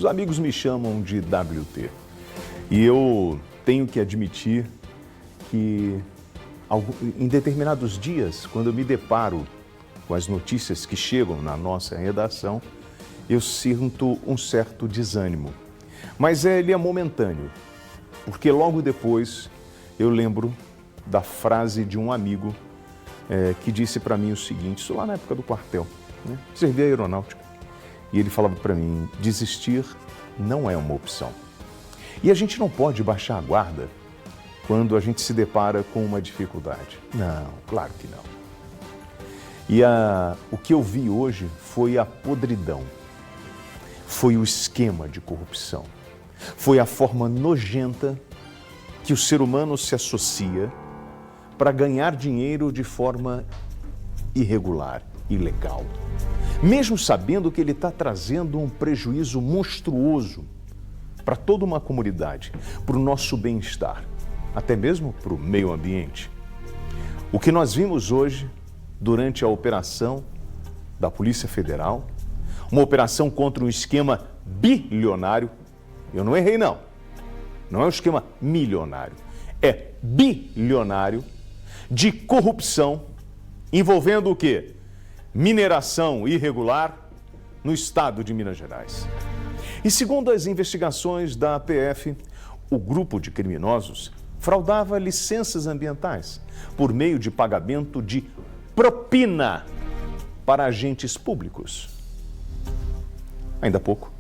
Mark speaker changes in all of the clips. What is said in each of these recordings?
Speaker 1: Os amigos me chamam de WT. E eu tenho que admitir que em determinados dias, quando eu me deparo com as notícias que chegam na nossa redação, eu sinto um certo desânimo. Mas ele é momentâneo, porque logo depois eu lembro da frase de um amigo que disse para mim o seguinte, isso lá na época do quartel, né? Servia a aeronáutica. E ele falava para mim, desistir não é uma opção. E a gente não pode baixar a guarda quando a gente se depara com uma dificuldade. Não, claro que não. E o que eu vi hoje foi a podridão, foi o esquema de corrupção, foi a forma nojenta que o ser humano se associa para ganhar dinheiro de forma irregular, ilegal. Mesmo sabendo que ele está trazendo um prejuízo monstruoso para toda uma comunidade, para o nosso bem-estar, até mesmo para o meio ambiente. O que nós vimos hoje, durante a operação da Polícia Federal, uma operação contra um esquema bilionário, eu não errei não, não é um esquema milionário, é bilionário de corrupção envolvendo o quê? Mineração irregular no estado de Minas Gerais. E segundo as investigações da PF, o grupo de criminosos fraudava licenças ambientais por meio de pagamento de propina para agentes públicos. Ainda há pouco,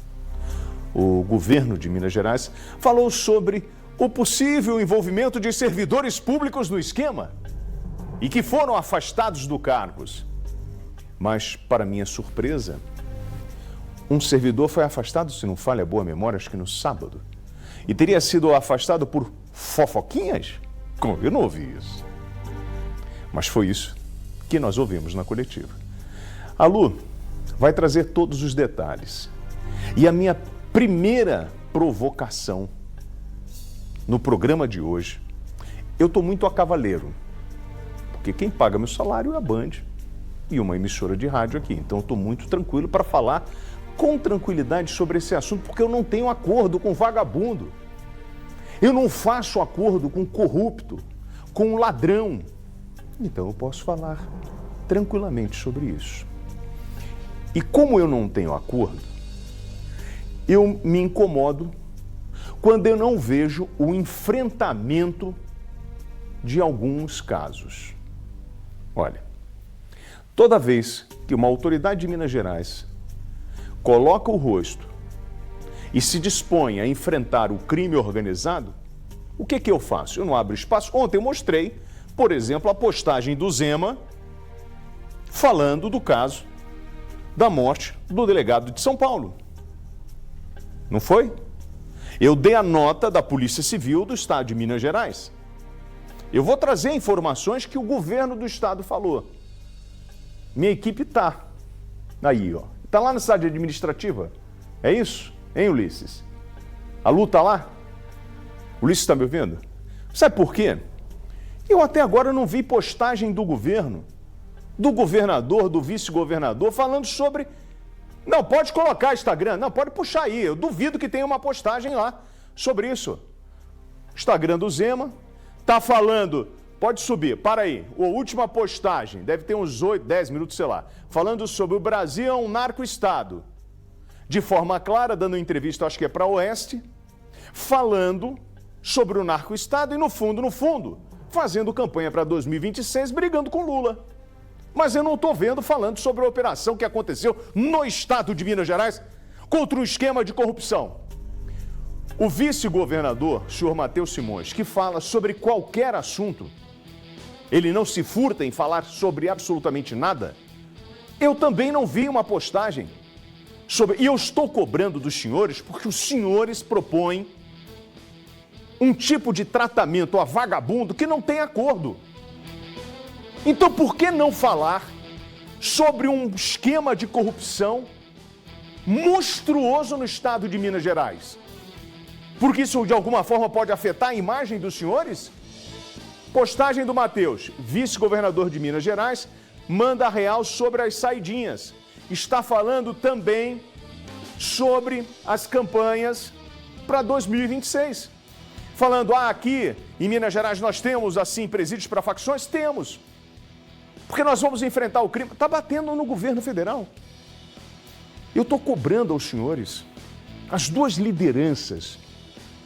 Speaker 1: o governo de Minas Gerais falou sobre o possível envolvimento de servidores públicos no esquema e que foram afastados do cargos. Mas, para minha surpresa, um servidor foi afastado, se não falha a boa memória, acho que no sábado. E teria sido afastado por fofoquinhas? Como? Eu não ouvi isso. Mas foi isso que nós ouvimos na coletiva. A Lu vai trazer todos os detalhes. E a minha primeira provocação no programa de hoje, eu estou muito a cavaleiro, porque quem paga meu salário é a Band e uma emissora de rádio aqui. Então eu estou muito tranquilo para falar com tranquilidade sobre esse assunto, porque eu não tenho acordo com vagabundo. Eu não faço acordo com corrupto, com ladrão. Então eu posso falar tranquilamente sobre isso. E como eu não tenho acordo, eu me incomodo quando eu não vejo o enfrentamento de alguns casos. Olha, toda vez que uma autoridade de Minas Gerais coloca o rosto e se dispõe a enfrentar o crime organizado, o que eu faço? Eu não abro espaço. Ontem eu mostrei, por exemplo, a postagem do Zema falando do caso da morte do delegado de São Paulo. Não foi? Eu dei a nota da Polícia Civil do Estado de Minas Gerais. Eu vou trazer informações que o governo do estado falou. Minha equipe tá aí, ó. Tá lá na cidade administrativa. É isso? Hein, Ulisses? A Lu tá lá? Ulisses está me ouvindo? Sabe por quê? Eu até agora não vi postagem do governo, do governador, do vice-governador, falando sobre... Não, pode colocar Instagram, não, pode puxar aí. Eu duvido que tenha uma postagem lá sobre isso. Instagram do Zema tá falando... Pode subir, para aí. A última postagem, deve ter uns 8, 10 minutos, sei lá. Falando sobre o Brasil é um narco-estado. De forma clara, dando entrevista, acho que é para o Oeste, falando sobre o narco-estado e, no fundo, fazendo campanha para 2026, brigando com Lula. Mas eu não estou vendo falando sobre a operação que aconteceu no estado de Minas Gerais contra um esquema de corrupção. O vice-governador, senhor Matheus Simões, que fala sobre qualquer assunto, ele não se furta em falar sobre absolutamente nada. Eu também não vi uma postagem sobre... E eu estou cobrando dos senhores porque os senhores propõem um tipo de tratamento a vagabundo que não tem acordo. Então por que não falar sobre um esquema de corrupção monstruoso no estado de Minas Gerais? Porque isso de alguma forma pode afetar a imagem dos senhores? Postagem do Matheus, vice-governador de Minas Gerais, manda real sobre as saidinhas. Está falando também sobre as campanhas para 2026. Falando, aqui em Minas Gerais nós temos, assim, presídios para facções? Temos. Porque nós vamos enfrentar o crime. Está batendo no governo federal. Eu estou cobrando aos senhores, as duas lideranças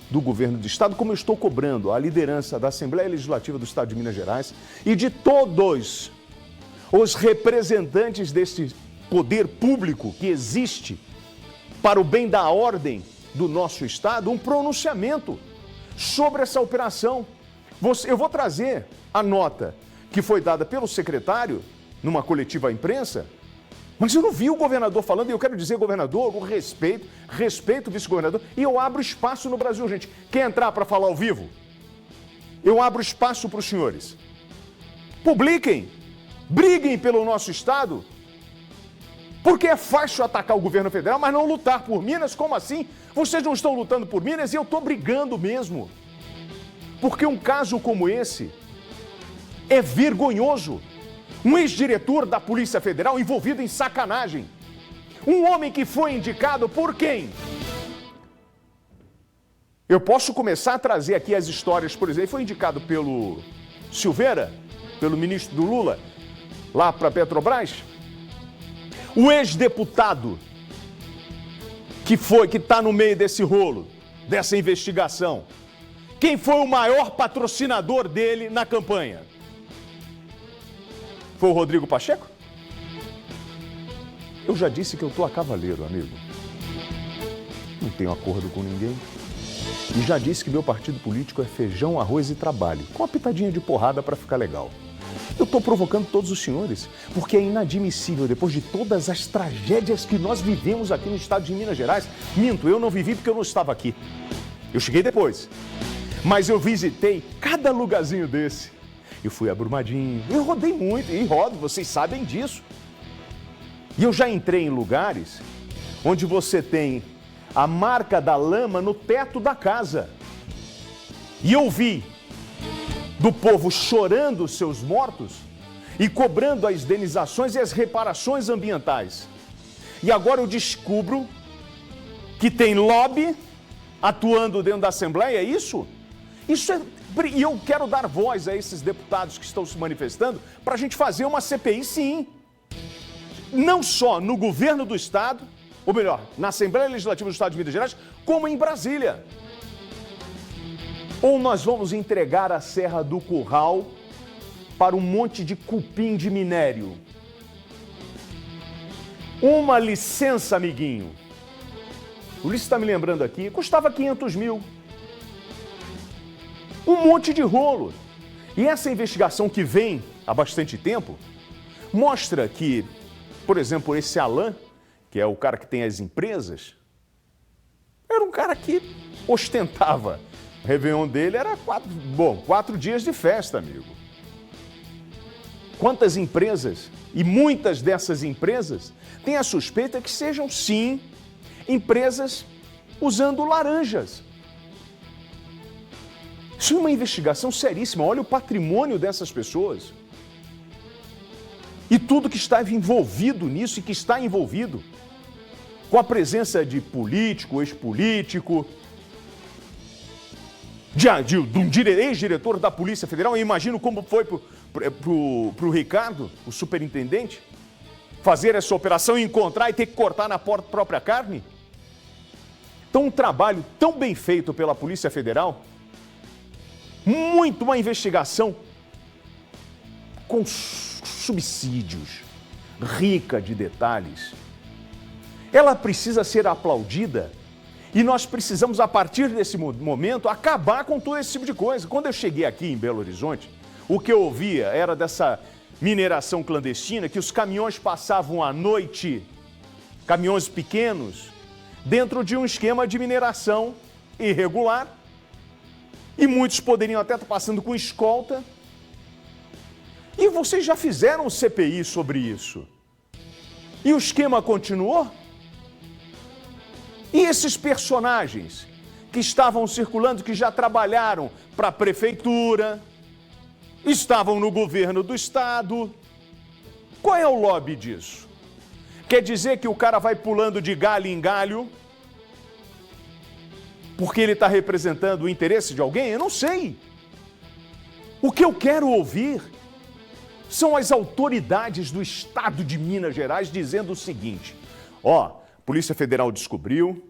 Speaker 1: do governo do Estado, como eu estou cobrando a liderança da Assembleia Legislativa do Estado de Minas Gerais e de todos os representantes deste poder público que existe para o bem da ordem do nosso Estado, um pronunciamento sobre essa operação. Eu vou trazer a nota que foi dada pelo secretário numa coletiva à imprensa, mas eu não vi o governador falando, e eu quero dizer, governador, o respeito o vice-governador, e eu abro espaço no Brasil, gente. Quer entrar para falar ao vivo? Eu abro espaço para os senhores. Publiquem, briguem pelo nosso Estado, porque é fácil atacar o governo federal, mas não lutar por Minas. Como assim? Vocês não estão lutando por Minas e eu estou brigando mesmo. Porque um caso como esse é vergonhoso. Um ex-diretor da Polícia Federal envolvido em sacanagem. Um homem que foi indicado por quem? Eu posso começar a trazer aqui as histórias, por exemplo, ele foi indicado pelo Silveira, pelo ministro do Lula, lá para a Petrobras. O ex-deputado que está no meio desse rolo, dessa investigação, quem foi o maior patrocinador dele na campanha? Foi o Rodrigo Pacheco? Eu já disse que eu estou a cavaleiro, amigo. Não tenho acordo com ninguém. E já disse que meu partido político é feijão, arroz e trabalho, com uma pitadinha de porrada para ficar legal. Eu estou provocando todos os senhores, porque é inadmissível, depois de todas as tragédias que nós vivemos aqui no estado de Minas Gerais. Minto, eu não vivi porque eu não estava aqui. Eu cheguei depois. Mas eu visitei cada lugarzinho desse. Eu fui a Brumadinho, eu rodei muito, e rodo, vocês sabem disso. E eu já entrei em lugares onde você tem a marca da lama no teto da casa. E eu vi do povo chorando os seus mortos e cobrando as indenizações e as reparações ambientais. E agora eu descubro que tem lobby atuando dentro da Assembleia, é isso? E eu quero dar voz a esses deputados que estão se manifestando para a gente fazer uma CPI, sim. Não só no governo do Estado, ou melhor, na Assembleia Legislativa do Estado de Minas Gerais, como em Brasília. Ou nós vamos entregar a Serra do Curral para um monte de cupim de minério. Uma licença, amiguinho. O Ulisses está me lembrando aqui, custava 500 mil. Um monte de rolo. E essa investigação que vem há bastante tempo mostra que, por exemplo, esse Alain, que é o cara que tem as empresas, era um cara que ostentava. O Réveillon dele era 4 dias de festa, amigo. Quantas empresas, e muitas dessas empresas, têm a suspeita que sejam, sim, empresas usando laranjas. Isso é uma investigação seríssima. Olha o patrimônio dessas pessoas. E tudo que está envolvido nisso e que está envolvido. Com a presença de político, ex-político, de um ex-diretor da Polícia Federal. Eu imagino como foi pro Ricardo, o superintendente, fazer essa operação e encontrar e ter que cortar na própria carne. Então, um trabalho tão bem feito pela Polícia Federal, uma investigação com subsídios, rica de detalhes. Ela precisa ser aplaudida e nós precisamos, a partir desse momento, acabar com todo esse tipo de coisa. Quando eu cheguei aqui em Belo Horizonte, o que eu ouvia era dessa mineração clandestina, que os caminhões passavam à noite, caminhões pequenos, dentro de um esquema de mineração irregular. E muitos poderiam até estar passando com escolta. E vocês já fizeram CPI sobre isso. E o esquema continuou? E esses personagens que estavam circulando, que já trabalharam para a prefeitura, estavam no governo do Estado, qual é o lobby disso? Quer dizer que o cara vai pulando de galho em galho porque ele está representando o interesse de alguém? Eu não sei. O que eu quero ouvir são as autoridades do estado de Minas Gerais dizendo o seguinte: ó, Polícia Federal descobriu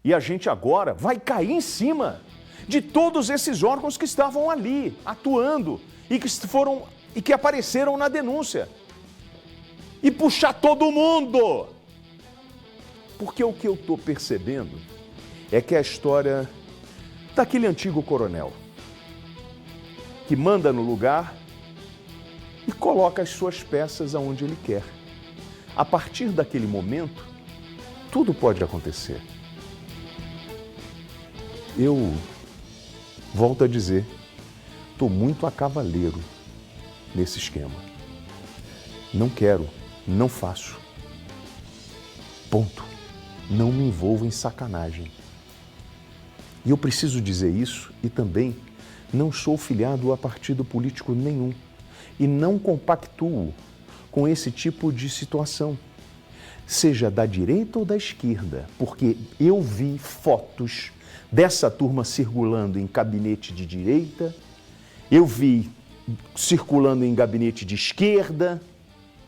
Speaker 1: e a gente agora vai cair em cima de todos esses órgãos que estavam ali, atuando e que apareceram na denúncia. E puxar todo mundo. Porque o que eu estou percebendo é que é a história daquele antigo coronel que manda no lugar e coloca as suas peças aonde ele quer. A partir daquele momento, tudo pode acontecer. Eu volto a dizer, estou muito a cavaleiro nesse esquema. Não quero, não faço. Ponto. Não me envolvo em sacanagem. E eu preciso dizer isso e também não sou filiado a partido político nenhum e não compactuo com esse tipo de situação, seja da direita ou da esquerda, porque eu vi fotos dessa turma circulando em gabinete de direita, eu vi circulando em gabinete de esquerda.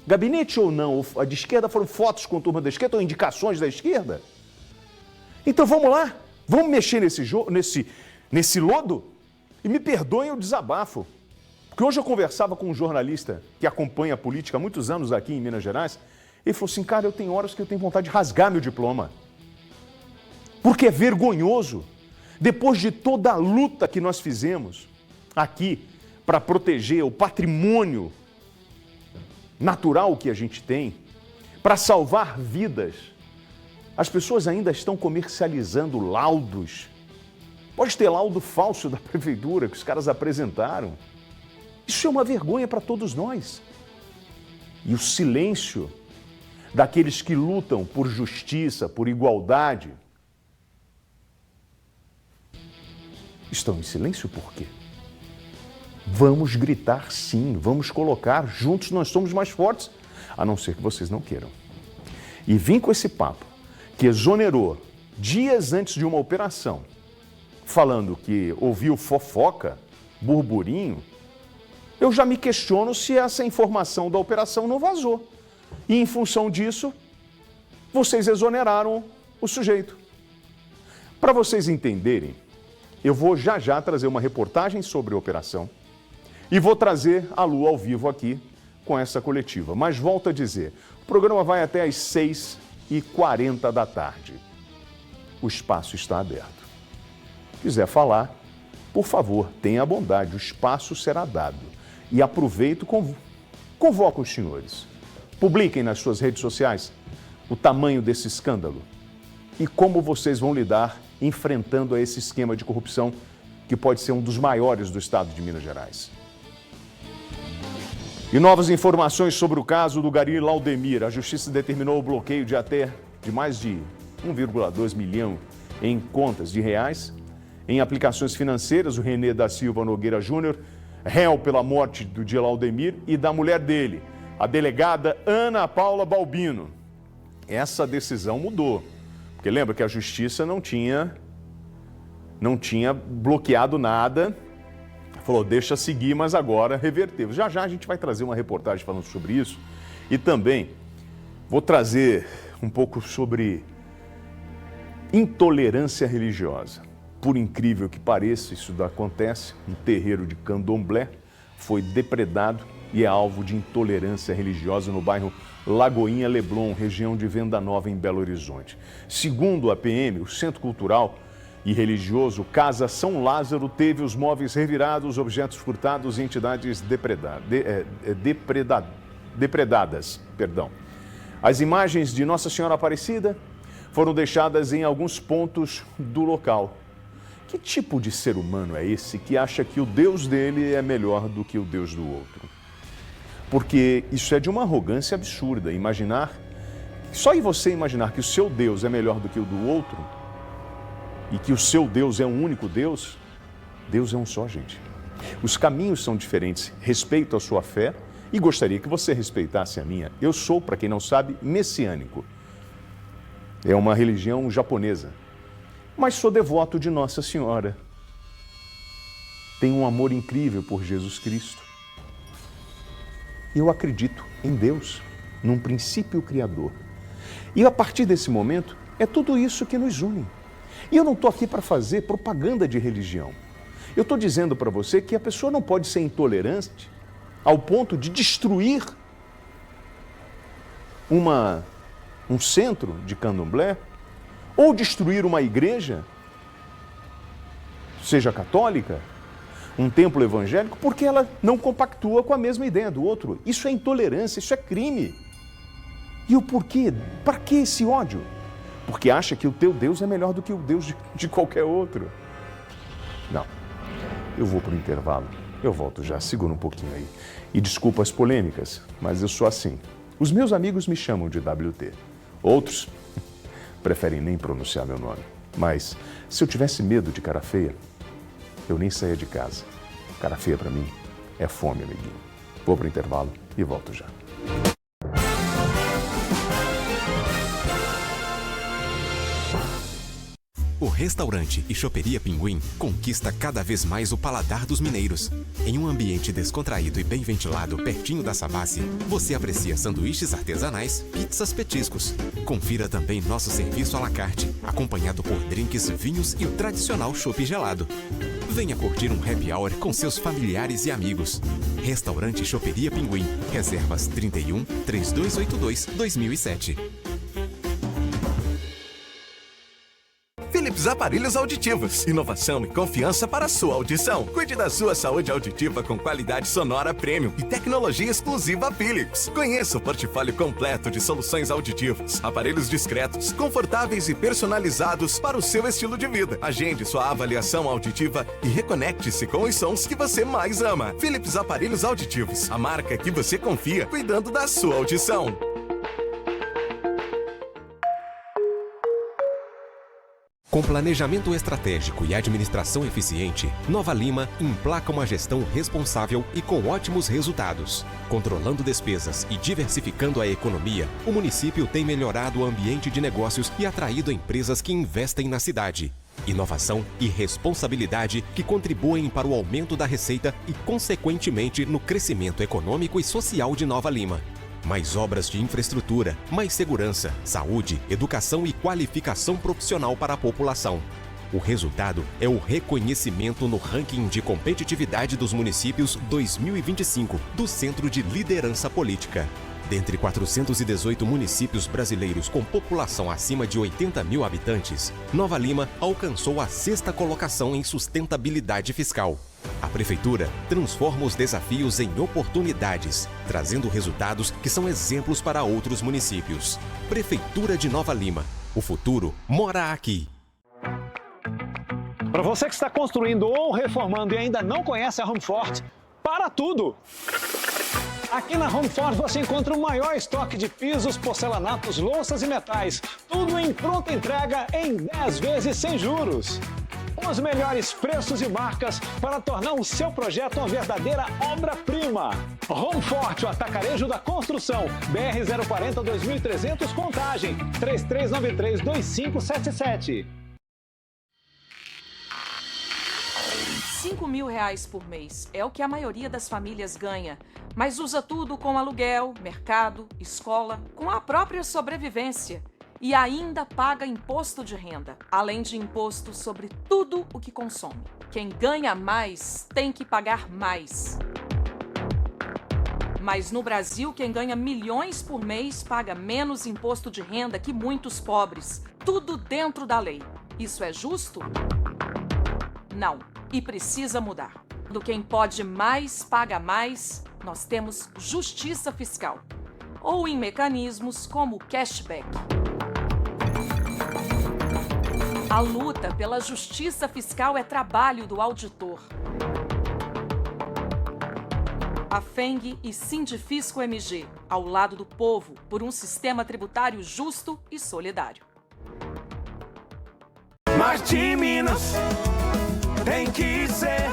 Speaker 1: Gabinete ou não, a de esquerda foram fotos com turma da esquerda ou indicações da esquerda? Então vamos lá, vamos mexer nesse lodo? E me perdoem o desabafo, porque hoje eu conversava com um jornalista que acompanha a política há muitos anos aqui em Minas Gerais, ele falou assim, cara, eu tenho horas que eu tenho vontade de rasgar meu diploma, porque é vergonhoso, depois de toda a luta que nós fizemos aqui para proteger o patrimônio natural que a gente tem, para salvar vidas, as pessoas ainda estão comercializando laudos. Pode ter laudo falso da prefeitura que os caras apresentaram. Isso é uma vergonha para todos nós. E o silêncio daqueles que lutam por justiça, por igualdade, estão em silêncio por quê? Vamos gritar sim, vamos colocar, juntos nós somos mais fortes, a não ser que vocês não queiram. E vim com esse papo, que exonerou dias antes de uma operação, falando que ouviu fofoca, burburinho, eu já me questiono se essa informação da operação não vazou. E em função disso, vocês exoneraram o sujeito. Para vocês entenderem, eu vou já trazer uma reportagem sobre a operação e vou trazer a Lu ao vivo aqui com essa coletiva. Mas volto a dizer, o programa vai até às 6h40 da tarde. O espaço está aberto. Quiser falar, por favor, tenha a bondade, o espaço será dado. E aproveito, convoco os senhores. Publiquem nas suas redes sociais o tamanho desse escândalo e como vocês vão lidar enfrentando esse esquema de corrupção que pode ser um dos maiores do estado de Minas Gerais. E novas informações sobre o caso do Gari Laudemir. A Justiça determinou o bloqueio de mais de 1,2 milhão em contas de reais em aplicações financeiras. O Renê da Silva Nogueira Júnior, réu pela morte do Gari Laudemir e da mulher dele, a delegada Ana Paula Balbino. Essa decisão mudou, porque lembra que a Justiça não tinha bloqueado nada, falou, deixa seguir, mas agora reverteu. Já a gente vai trazer uma reportagem falando sobre isso e também vou trazer um pouco sobre intolerância religiosa. Por incrível que pareça, isso acontece, um terreiro de candomblé foi depredado e é alvo de intolerância religiosa no bairro Lagoinha Leblon, região de Venda Nova, em Belo Horizonte. Segundo a PM, o Centro Cultural e Religioso Casa São Lázaro teve os móveis revirados, objetos furtados e entidades depredadas. As imagens de Nossa Senhora Aparecida foram deixadas em alguns pontos do local. Que tipo de ser humano é esse que acha que o Deus dele é melhor do que o Deus do outro? Porque isso é de uma arrogância absurda, só em você imaginar que o seu Deus é melhor do que o do outro e que o seu Deus é um único Deus, Deus é um só, gente. Os caminhos são diferentes, respeito a sua fé e gostaria que você respeitasse a minha. Eu sou, para quem não sabe, messiânico. É uma religião japonesa. Mas sou devoto de Nossa Senhora. Tenho um amor incrível por Jesus Cristo. Eu acredito em Deus, num princípio criador. E a partir desse momento, é tudo isso que nos une. E eu não estou aqui para fazer propaganda de religião. Eu estou dizendo para você que a pessoa não pode ser intolerante ao ponto de destruir um centro de candomblé ou destruir uma igreja, seja católica, um templo evangélico, porque ela não compactua com a mesma ideia do outro. Isso é intolerância, isso é crime. E o porquê? Para que esse ódio? Porque acha que o teu Deus é melhor do que o Deus de qualquer outro. Não. Eu vou para o intervalo. Eu volto já, segura um pouquinho aí. E desculpa as polêmicas, mas eu sou assim. Os meus amigos me chamam de WT. Outros preferem nem pronunciar meu nome. Mas se eu tivesse medo de cara feia, eu nem saía de casa. Cara feia para mim é fome, amiguinho. Vou para o intervalo e volto já.
Speaker 2: O restaurante e choperia Pinguim conquista cada vez mais o paladar dos mineiros. Em um ambiente descontraído e bem ventilado, pertinho da Savassi, você aprecia sanduíches artesanais, pizzas, petiscos. Confira também nosso serviço à la carte, acompanhado por drinks, vinhos e o tradicional chopp gelado. Venha curtir um happy hour com seus familiares e amigos. Restaurante e choperia Pinguim. Reservas 31 3282 2007.
Speaker 3: Philips Aparelhos Auditivos. Inovação e confiança para a sua audição. Cuide da sua saúde auditiva com qualidade sonora premium e tecnologia exclusiva Philips. Conheça o portfólio completo de soluções auditivas. Aparelhos discretos, confortáveis e personalizados para o seu estilo de vida. Agende sua avaliação auditiva e reconecte-se com os sons que você mais ama. Philips Aparelhos Auditivos. A marca que você confia, cuidando da sua audição.
Speaker 2: Com planejamento estratégico e administração eficiente, Nova Lima emplaca uma gestão responsável e com ótimos resultados. Controlando despesas e diversificando a economia, o município tem melhorado o ambiente de negócios e atraído empresas que investem na cidade. Inovação e responsabilidade que contribuem para o aumento da receita e, consequentemente, no crescimento econômico e social de Nova Lima. Mais obras de infraestrutura, mais segurança, saúde, educação e qualificação profissional para a população. O resultado é o reconhecimento no ranking de competitividade dos municípios 2025 do Centro de Liderança Política. Dentre 418 municípios brasileiros com população acima de 80 mil habitantes, Nova Lima alcançou a 6ª colocação em sustentabilidade fiscal. A Prefeitura transforma os desafios em oportunidades, trazendo resultados que são exemplos para outros municípios. Prefeitura de Nova Lima. O futuro mora aqui.
Speaker 4: Para você que está construindo ou reformando e ainda não conhece a Home Forte, para tudo! Aqui na Home Forte você encontra o maior estoque de pisos, porcelanatos, louças e metais. Tudo em pronta entrega em 10 vezes sem juros. Os melhores preços e marcas para tornar o seu projeto uma verdadeira obra-prima. Home Forte, o atacarejo da construção. BR 040 2300 Contagem. 3393-2577.
Speaker 5: R$5.000 por mês é o que a maioria das famílias ganha, mas usa tudo com aluguel, mercado, escola, com a própria sobrevivência. E ainda paga imposto de renda, além de imposto sobre tudo o que consome. Quem ganha mais tem que pagar mais. Mas no Brasil, quem ganha milhões por mês paga menos imposto de renda que muitos pobres. Tudo dentro da lei. Isso é justo? Não. E precisa mudar. Do quem pode mais, paga mais, nós temos justiça fiscal. Ou em mecanismos como o cashback. A luta pela justiça fiscal é trabalho do auditor. A FENG e Sindifisco MG, ao lado do povo, por um sistema tributário justo e solidário.
Speaker 6: Mas de Minas tem que ser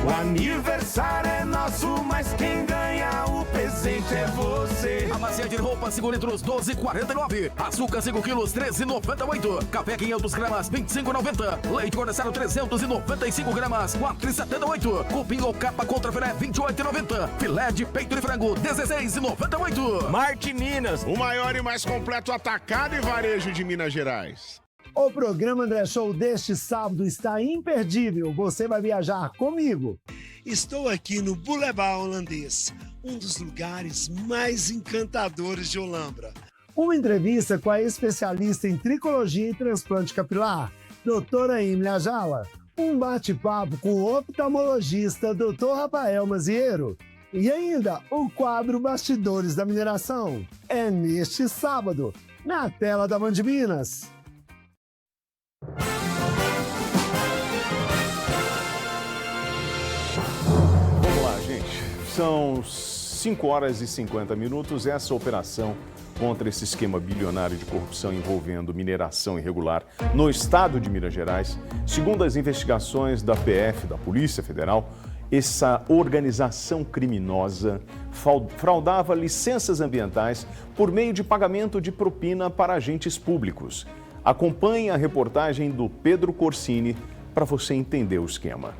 Speaker 6: O aniversário é nosso, mas quem ganha o presente é você.
Speaker 7: Amacia de roupa 5 litros, 12,49. Açúcar 5 quilos, 13,98. Café 500 gramas, 25,90. Leite condensado 395 gramas, 4,78. Cupim ou capa contra filé, 28,90. Filé de peito de frango, 16,98.
Speaker 8: Marte Minas, o maior e mais completo atacado e varejo de Minas Gerais.
Speaker 9: O programa André Show deste sábado está imperdível. Você vai viajar comigo.
Speaker 10: Estou aqui no Boulevard Holandês, um dos lugares mais encantadores de Olambra.
Speaker 9: Uma entrevista com a especialista em tricologia e transplante capilar, doutora Emília Ajala. Um bate-papo com o oftalmologista Dr. Rafael Mazieiro. E ainda o quadro Bastidores da Mineração. É neste sábado, na tela da Band Minas.
Speaker 1: Vamos lá, gente. São 5 horas e 50 minutos. Essa operação contra esse esquema bilionário de corrupção envolvendo mineração irregular no estado de Minas Gerais. Segundo as investigações da PF, da Polícia Federal, essa organização criminosa fraudava licenças ambientais por meio de pagamento de propina para agentes públicos. Acompanhe a reportagem do Pedro Corsini para você entender o esquema.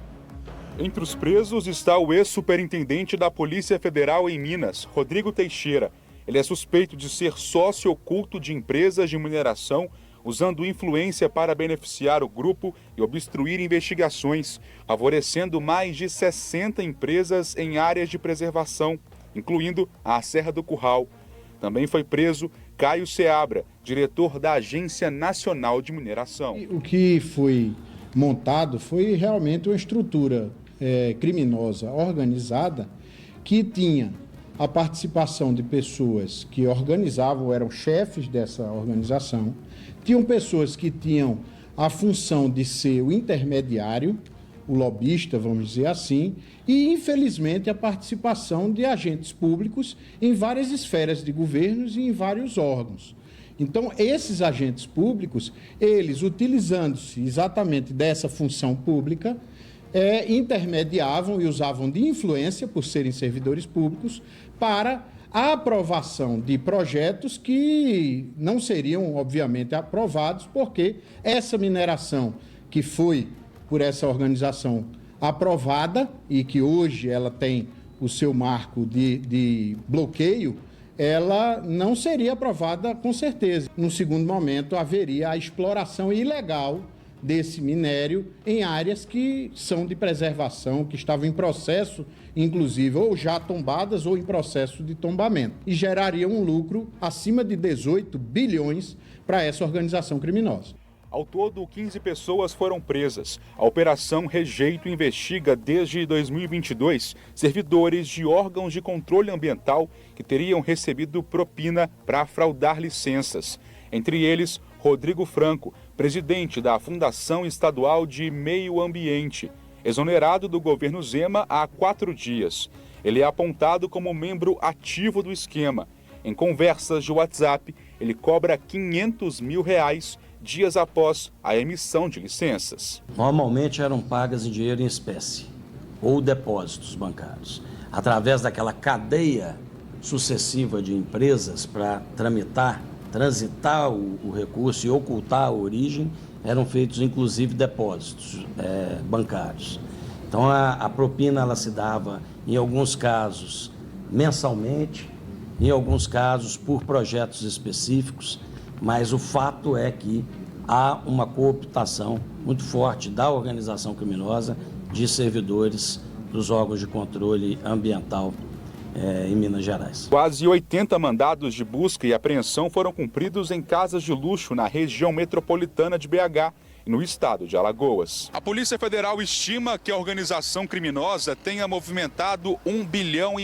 Speaker 11: Entre os presos está o ex-superintendente da Polícia Federal em Minas, Rodrigo Teixeira. Ele é suspeito de ser sócio oculto de empresas de mineração, usando influência para beneficiar o grupo e obstruir investigações, favorecendo mais de 60 empresas em áreas de preservação, incluindo a Serra do Curral. Também foi preso Caio Seabra, diretor da Agência Nacional de Mineração.
Speaker 12: O que foi montado foi realmente uma estrutura criminosa organizada que tinha a participação de pessoas que organizavam, eram chefes dessa organização, tinham pessoas que tinham a função de ser o intermediário, o lobista, vamos dizer assim, e, infelizmente, a participação de agentes públicos em várias esferas de governos e em vários órgãos. Então, esses agentes públicos, eles, utilizando-se exatamente dessa função pública, intermediavam e usavam de influência, por serem servidores públicos, para a aprovação de projetos que não seriam, obviamente, aprovados, porque essa mineração que foi por essa organização aprovada e que hoje ela tem o seu marco de bloqueio, ela não seria aprovada com certeza. No segundo momento, haveria a exploração ilegal desse minério em áreas que são de preservação, que estavam em processo, inclusive, ou já tombadas ou em processo de tombamento, e geraria um lucro acima de 18 bilhões para essa organização criminosa.
Speaker 11: Ao todo, 15 pessoas foram presas. A Operação Rejeito investiga desde 2022 servidores de órgãos de controle ambiental que teriam recebido propina para fraudar licenças. Entre eles, Rodrigo Franco, presidente da Fundação Estadual de Meio Ambiente, exonerado do governo Zema há 4 dias. Ele é apontado como membro ativo do esquema. Em conversas de WhatsApp, ele cobra R$500 mil dias após a emissão de licenças.
Speaker 13: Normalmente eram pagas em dinheiro em espécie ou depósitos bancários. Através daquela cadeia sucessiva de empresas para transitar o recurso e ocultar a origem, eram feitos inclusive depósitos bancários. Então a propina ela se dava em alguns casos mensalmente, em alguns casos por projetos específicos, mas o fato é que há uma cooptação muito forte da organização criminosa de servidores dos órgãos de controle ambiental em Minas Gerais.
Speaker 11: Quase 80 mandados de busca e apreensão foram cumpridos em casas de luxo na região metropolitana de BH e no estado de Alagoas. A Polícia Federal estima que a organização criminosa tenha movimentado R$1,5 bilhão.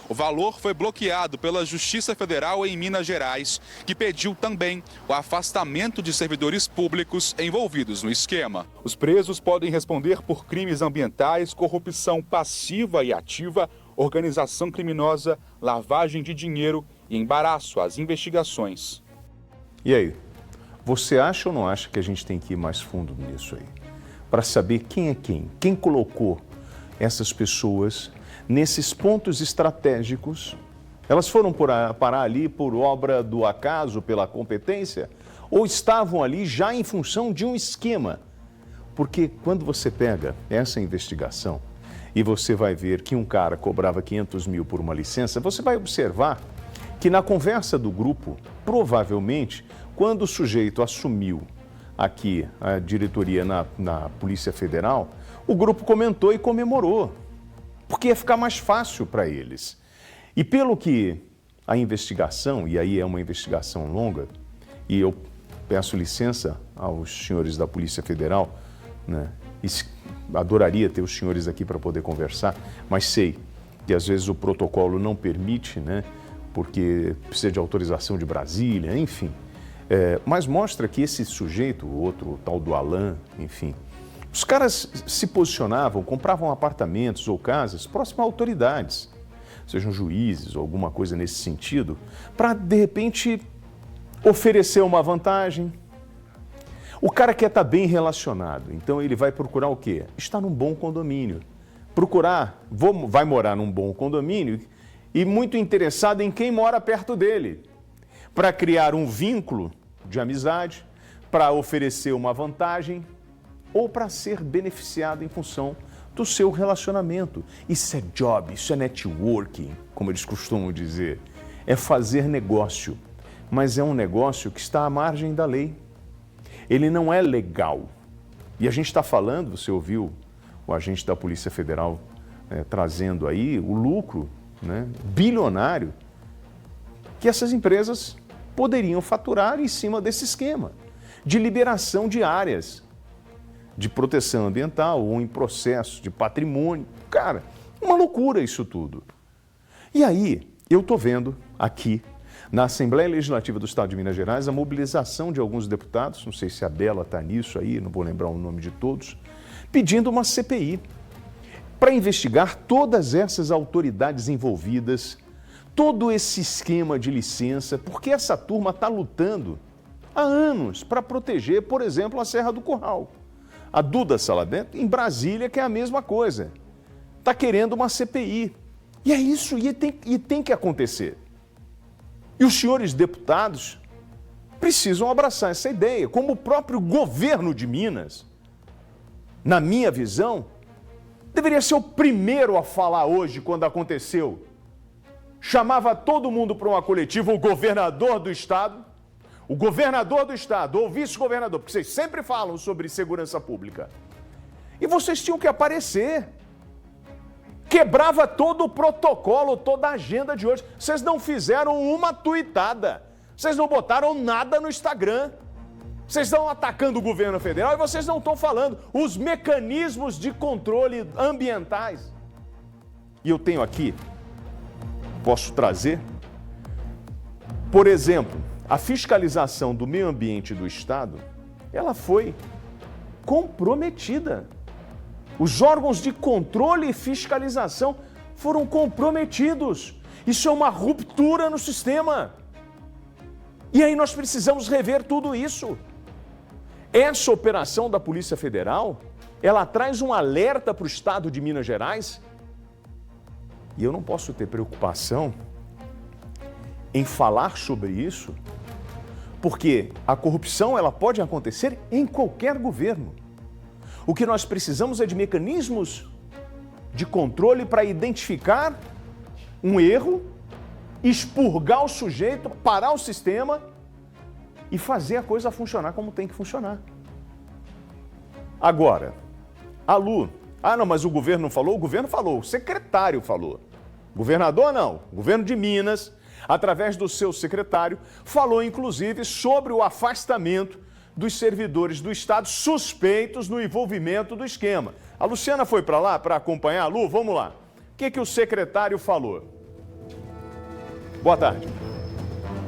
Speaker 11: O valor foi bloqueado pela Justiça Federal em Minas Gerais, que pediu também o afastamento de servidores públicos envolvidos no esquema. Os presos podem responder por crimes ambientais, corrupção passiva e ativa, organização criminosa, lavagem de dinheiro e embaraço às investigações.
Speaker 1: E aí? Você acha ou não acha que a gente tem que ir mais fundo nisso aí? para saber quem é quem colocou essas pessoas nesses pontos estratégicos. Elas foram parar ali por obra do acaso, pela competência, ou estavam ali já em função de um esquema? Porque quando você pega essa investigação e você vai ver que um cara cobrava 500 mil por uma licença, você vai observar que na conversa do grupo, provavelmente, quando o sujeito assumiu aqui a diretoria na Polícia Federal, o grupo comentou e comemorou, porque ia ficar mais fácil para eles. E pelo que a investigação, e aí é uma investigação longa, e eu peço licença aos senhores da Polícia Federal, né? Adoraria ter os senhores aqui para poder conversar, mas sei que às vezes o protocolo não permite, né? Porque precisa de autorização de Brasília, enfim. Mas mostra que esse sujeito, o outro, o tal do Alan, enfim, os caras se posicionavam, compravam apartamentos ou casas próximo a autoridades, sejam juízes ou alguma coisa nesse sentido, para, de repente, oferecer uma vantagem. O cara quer estar bem relacionado, então ele vai procurar o quê? Estar num bom condomínio. Vai morar num bom condomínio e muito interessado em quem mora perto dele, para criar um vínculo de amizade, para oferecer uma vantagem ou para ser beneficiado em função do seu relacionamento. Isso é job, isso é networking, como eles costumam dizer. É fazer negócio, mas é um negócio que está à margem da lei. Ele não é legal. E a gente está falando, você ouviu o agente da Polícia Federal trazendo aí o lucro, né, bilionário que essas empresas poderiam faturar em cima desse esquema de liberação de áreas de proteção ambiental ou em processo de patrimônio. Cara, uma loucura isso tudo. E aí, eu estou vendo aqui na Assembleia Legislativa do Estado de Minas Gerais a mobilização de alguns deputados, não sei se a Bela está nisso aí, não vou lembrar o nome de todos, pedindo uma CPI para investigar todas essas autoridades envolvidas, todo esse esquema de licença, porque essa turma está lutando há anos para proteger, por exemplo, a Serra do Curral. A Duda Salabento, em Brasília, que é a mesma coisa. Está querendo uma CPI. E é isso, e tem que acontecer. E os senhores deputados precisam abraçar essa ideia, como o próprio governo de Minas, na minha visão, deveria ser o primeiro a falar hoje, quando aconteceu. Chamava todo mundo para uma coletiva, o governador do Estado ou o vice-governador, porque vocês sempre falam sobre segurança pública. E vocês tinham que aparecer. Quebrava todo o protocolo, toda a agenda de hoje. Vocês não fizeram uma tuitada. Vocês não botaram nada no Instagram. Vocês estão atacando o governo federal e vocês não estão falando os mecanismos de controle ambientais. E eu tenho aqui, posso trazer, por exemplo, a fiscalização do meio ambiente do Estado, ela foi comprometida. Os órgãos de controle e fiscalização foram comprometidos. Isso é uma ruptura no sistema. E aí nós precisamos rever tudo isso. Essa operação da Polícia Federal, ela traz um alerta para o Estado de Minas Gerais. E eu não posso ter preocupação em falar sobre isso, porque a corrupção ela pode acontecer em qualquer governo. O que nós precisamos é de mecanismos de controle para identificar um erro, expurgar o sujeito, parar o sistema e fazer a coisa funcionar como tem que funcionar. Agora, a Lu, não, mas o governo não falou? O governo falou, o secretário falou. Governador não, o governo de Minas, através do seu secretário, falou inclusive sobre o afastamento dos servidores do Estado suspeitos no envolvimento do esquema. A Luciana foi para lá para acompanhar. Lu, vamos lá. O que o secretário falou? Boa tarde.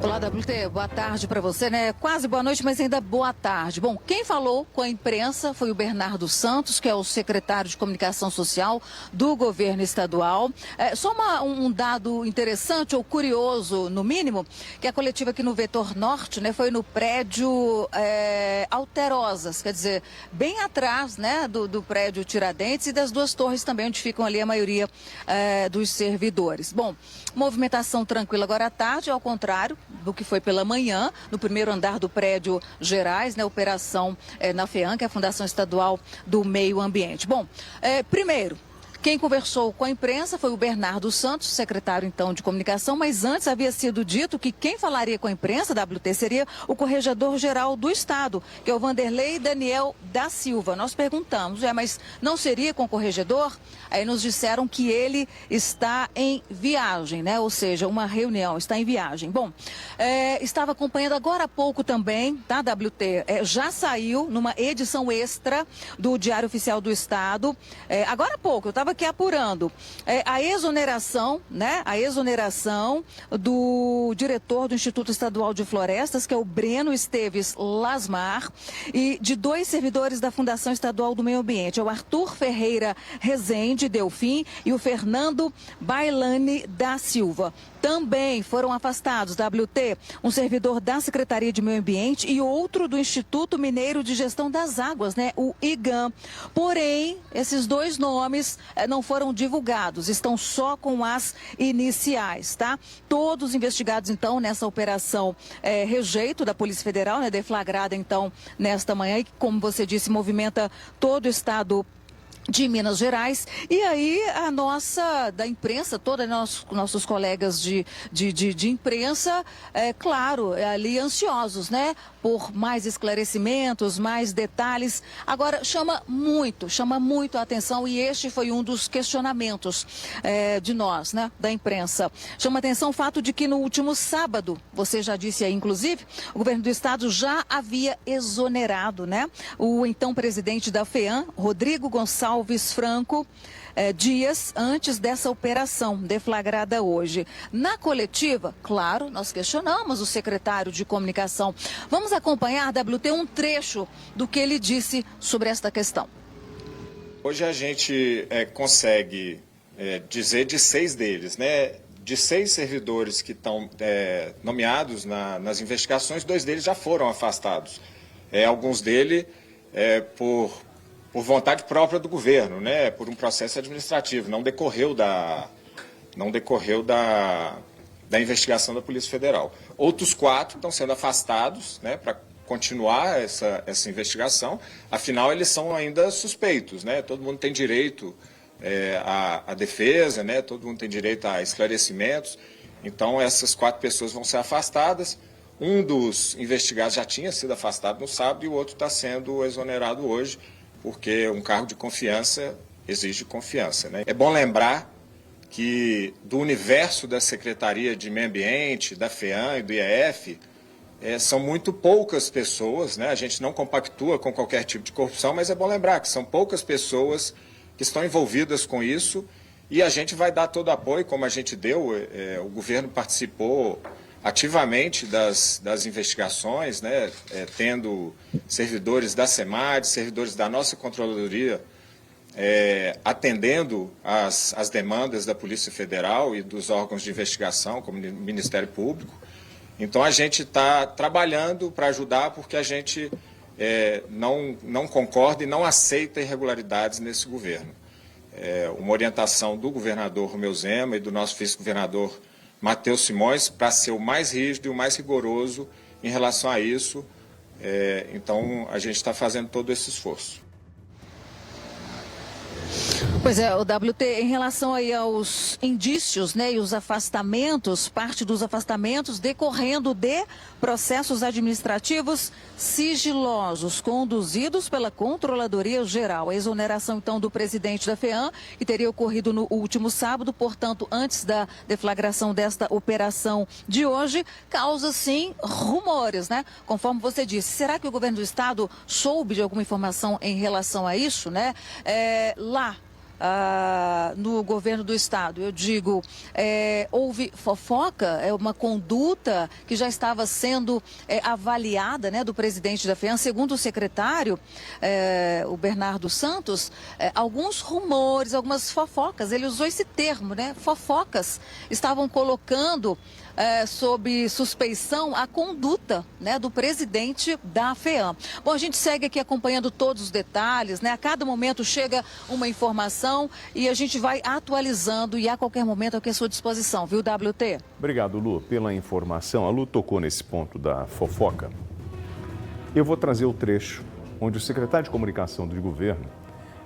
Speaker 14: Olá, WT, boa tarde para você, né? Quase boa noite, mas ainda boa tarde. Bom, quem falou com a imprensa foi o Bernardo Santos, que é o secretário de Comunicação Social do governo estadual. Só um dado interessante ou curioso, no mínimo, que a coletiva aqui no Vetor Norte, né, foi no prédio Alterosas, quer dizer, bem atrás, né, do prédio Tiradentes e das duas torres também, onde ficam ali a maioria dos servidores. Bom, movimentação tranquila agora à tarde, ao contrário do que foi pela manhã, no primeiro andar do prédio Gerais, né, operação na FEAM, que é a Fundação Estadual do Meio Ambiente. Bom, primeiro, quem conversou com a imprensa foi o Bernardo Santos, secretário, então, de comunicação, mas antes havia sido dito que quem falaria com a imprensa, WT, seria o corregedor-geral do Estado, que é o Vanderlei Daniel da Silva. Nós perguntamos, mas não seria com o corregedor? Aí nos disseram que ele está em viagem, né? Ou seja, uma reunião, está em viagem. Bom, estava acompanhando agora há pouco também, tá, WT? Já saiu numa edição extra do Diário Oficial do Estado, agora há pouco, eu estava aqui apurando a exoneração, né? A exoneração do diretor do Instituto Estadual de Florestas, que é o Breno Esteves Lasmar, e de 2 servidores da Fundação Estadual do Meio Ambiente, é o Arthur Ferreira Rezende Delfim e o Fernando Bailani da Silva. Também foram afastados, WT, um servidor da Secretaria de Meio Ambiente e outro do Instituto Mineiro de Gestão das Águas, né, o IGAM. Porém, esses 2 nomes não foram divulgados, estão só com as iniciais, tá? Todos investigados, então, nessa operação Rejeito da Polícia Federal, né, deflagrada, então, nesta manhã, e, como você disse, movimenta todo o estado de Minas Gerais. E aí a nossa, da imprensa toda, nossos colegas de imprensa, claro, ali ansiosos, né, por mais esclarecimentos, mais detalhes. Agora, chama muito a atenção, e este foi um dos questionamentos de nós, né, da imprensa. Chama atenção o fato de que no último sábado, você já disse aí, inclusive, o governo do estado já havia exonerado, né, o então presidente da FEAM, Rodrigo Gonçalves Franco, dias antes dessa operação deflagrada hoje. Na coletiva, claro, nós questionamos o secretário de comunicação. Vamos acompanhar, WT, um trecho do que ele disse sobre esta questão.
Speaker 15: Hoje a gente consegue dizer de 6 deles, né? De 6 servidores que estão nomeados nas investigações, 2 deles já foram afastados. Alguns deles por vontade própria do governo, né, por um processo administrativo, não decorreu da investigação da Polícia Federal. Outros 4 estão sendo afastados, né, para continuar essa investigação, afinal eles são ainda suspeitos, né, todo mundo tem direito à defesa, né, todo mundo tem direito a esclarecimentos, então essas 4 pessoas vão ser afastadas. Um dos investigados já tinha sido afastado no sábado e o outro está sendo exonerado hoje, porque um cargo de confiança exige confiança, né? É bom lembrar que do universo da Secretaria de Meio Ambiente, da FEAM e do IEF, são muito poucas pessoas, né? A gente não compactua com qualquer tipo de corrupção, mas é bom lembrar que são poucas pessoas que estão envolvidas com isso, e a gente vai dar todo o apoio, como a gente deu, o governo participou ativamente das investigações, né, tendo servidores da SEMAD, servidores da nossa Controladoria, atendendo as demandas da Polícia Federal e dos órgãos de investigação, como o Ministério Público. Então, a gente está trabalhando para ajudar, porque a gente não concorda e não aceita irregularidades nesse governo. Uma orientação do governador Romeu Zema e do nosso vice-governador Matheus Simões, para ser o mais rígido e o mais rigoroso em relação a isso. Então, a gente está fazendo todo esse esforço.
Speaker 14: Pois é, o WT, em relação aí aos indícios, né, e os afastamentos, parte dos afastamentos decorrendo de processos administrativos sigilosos, conduzidos pela Controladoria Geral. A exoneração, então, do presidente da FEAM, que teria ocorrido no último sábado, portanto, antes da deflagração desta operação de hoje, causa, sim, rumores, né? Conforme você disse, será que o governo do estado soube de alguma informação em relação a isso, né? Lá no governo do estado. Eu digo, houve fofoca, é uma conduta que já estava sendo avaliada, né, do presidente da FEAM. Segundo o secretário, o Bernardo Santos, alguns rumores, algumas fofocas, ele usou esse termo, né, fofocas, estavam colocando sob suspeição a conduta, né, do presidente da FEAM. Bom, a gente segue aqui acompanhando todos os detalhes, né? A cada momento chega uma informação e a gente vai atualizando e a qualquer momento aqui à sua disposição, viu, WT?
Speaker 1: Obrigado, Lu, pela informação. A Lu tocou nesse ponto da fofoca. Eu vou trazer o trecho onde o secretário de Comunicação do governo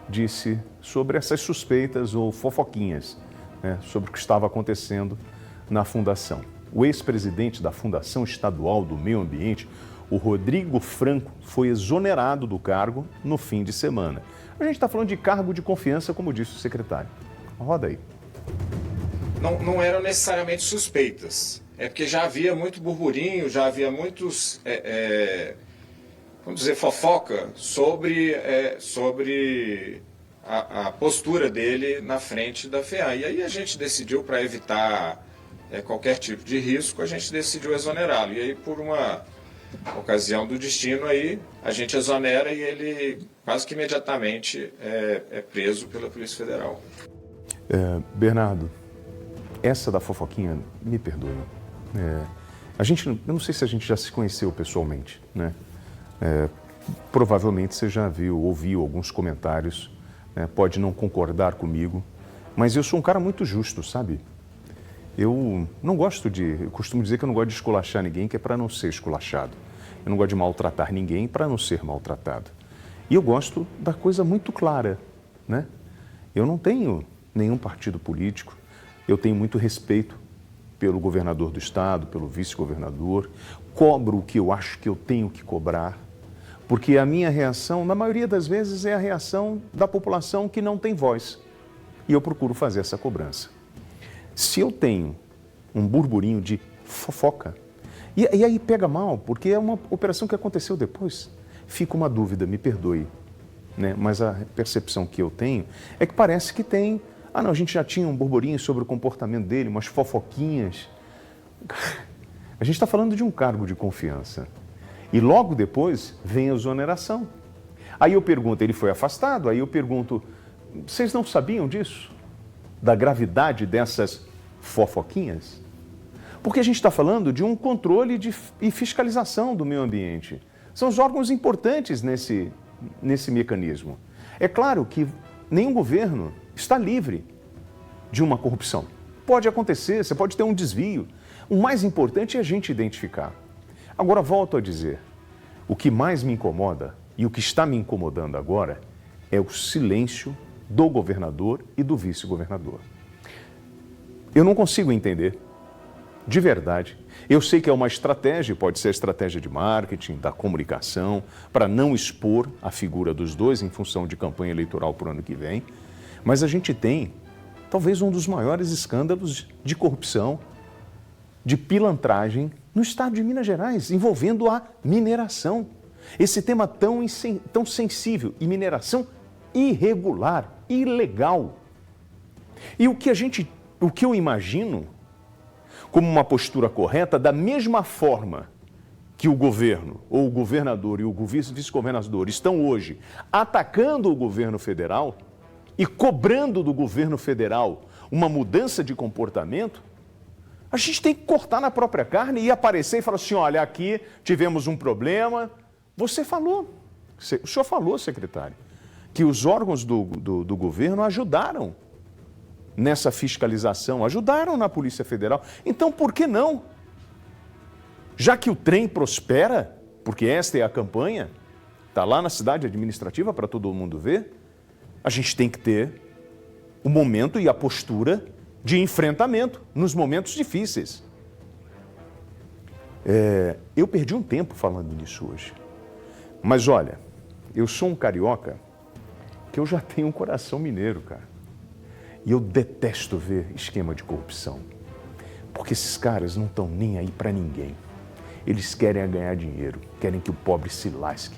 Speaker 1: disse sobre essas suspeitas ou fofoquinhas, né, sobre o que estava acontecendo na fundação. O ex-presidente da Fundação Estadual do Meio Ambiente, o Rodrigo Franco, foi exonerado do cargo no fim de semana. A gente está falando de cargo de confiança, como disse o secretário. Roda aí.
Speaker 15: Não eram necessariamente suspeitas. É porque já havia muito burburinho, já havia muitos, vamos dizer, fofoca sobre a postura dele na frente da FEAM. E aí a gente decidiu, para evitar qualquer tipo de risco, a gente decidiu exonerá-lo. E aí, por uma ocasião do destino, aí a gente exonera e ele quase que imediatamente é preso pela Polícia Federal.
Speaker 1: Bernardo, essa da fofoquinha, me perdoe. Eu não sei se a gente já se conheceu pessoalmente, né? Provavelmente você já ouviu alguns comentários, né? Pode não concordar comigo, mas eu sou um cara muito justo, sabe? Eu costumo dizer que eu não gosto de esculachar ninguém, que é para não ser esculachado. Eu não gosto de maltratar ninguém para não ser maltratado. E eu gosto da coisa muito clara, né? Eu não tenho nenhum partido político, eu tenho muito respeito pelo governador do estado, pelo vice-governador, cobro o que eu acho que eu tenho que cobrar, porque a minha reação, na maioria das vezes, é a reação da população que não tem voz. E eu procuro fazer essa cobrança. Se eu tenho um burburinho de fofoca, e aí pega mal, porque é uma operação que aconteceu depois, fica uma dúvida, me perdoe, né? Mas a percepção que eu tenho é que parece que tem, a gente já tinha um burburinho sobre o comportamento dele, umas fofoquinhas. A gente está falando de um cargo de confiança. E logo depois vem a exoneração. Aí eu pergunto, ele foi afastado, aí eu pergunto, vocês não sabiam disso? Da gravidade dessas fofoquinhas? Porque a gente está falando de um controle e fiscalização do meio ambiente. São os órgãos importantes nesse mecanismo. É claro que nenhum governo está livre de uma corrupção. Pode acontecer, você pode ter um desvio. O mais importante é a gente identificar. Agora, volto a dizer, o que mais me incomoda e o que está me incomodando agora é o silêncio do governador e do vice-governador. Eu não consigo entender, de verdade. Eu sei que é uma estratégia, pode ser a estratégia de marketing, da comunicação, para não expor a figura dos dois em função de campanha eleitoral para o ano que vem, mas a gente tem talvez um dos maiores escândalos de corrupção, de pilantragem no estado de Minas Gerais, envolvendo a mineração. Esse tema tão sensível, e mineração irregular, ilegal. E o que eu imagino como uma postura correta, da mesma forma que o governo, ou o governador e o vice-governador estão hoje atacando o governo federal e cobrando do governo federal uma mudança de comportamento, a gente tem que cortar na própria carne e aparecer e falar assim, olha, aqui tivemos um problema. Você falou, o senhor falou, secretário, que os órgãos do governo ajudaram nessa fiscalização, ajudaram na Polícia Federal. Então, por que não? Já que o trem prospera, porque esta é a campanha, está lá na cidade administrativa para todo mundo ver, a gente tem que ter o momento e a postura de enfrentamento nos momentos difíceis. Eu perdi um tempo falando nisso hoje. Mas olha, eu sou um carioca que eu já tenho um coração mineiro, cara. E eu detesto ver esquema de corrupção. Porque esses caras não estão nem aí para ninguém. Eles querem ganhar dinheiro, querem que o pobre se lasque.